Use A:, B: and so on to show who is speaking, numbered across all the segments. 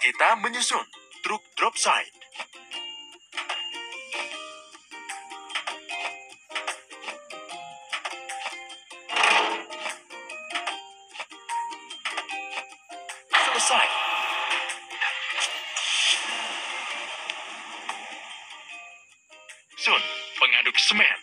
A: Kita menyusun truk drop side. Selesai. Sun, pengaduk semen.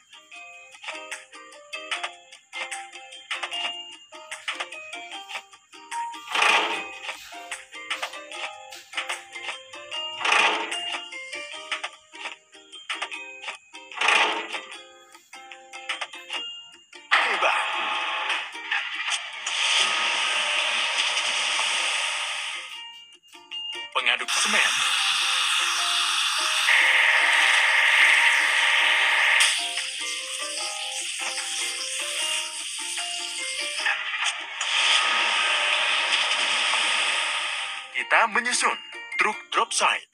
A: Hebat. Pengaduk semen. Kita menyusun truk drop side.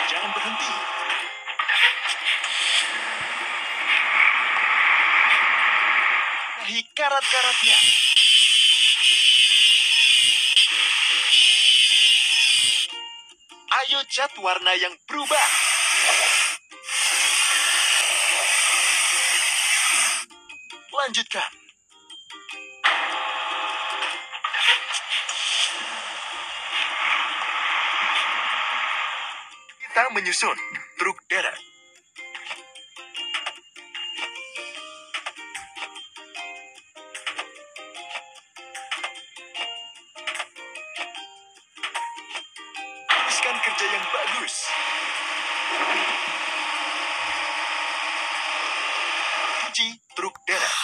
A: Jangan berhenti. Nahi karat-karatnya. Ayo cat warna yang berubah. Lanjutkan. Kita menyusun truk derek. Teruskan kerja yang bagus. Cuci truk derek.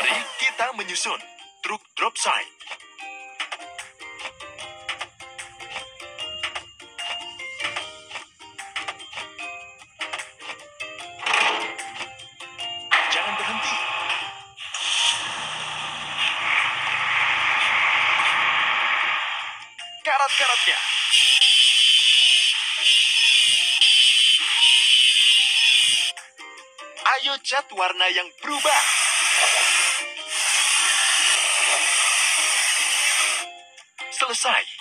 A: Mari kita menyusun truk drop side. Jangan berhenti. Karat-karatnya. Ayo cat warna yang berubah. Selesai.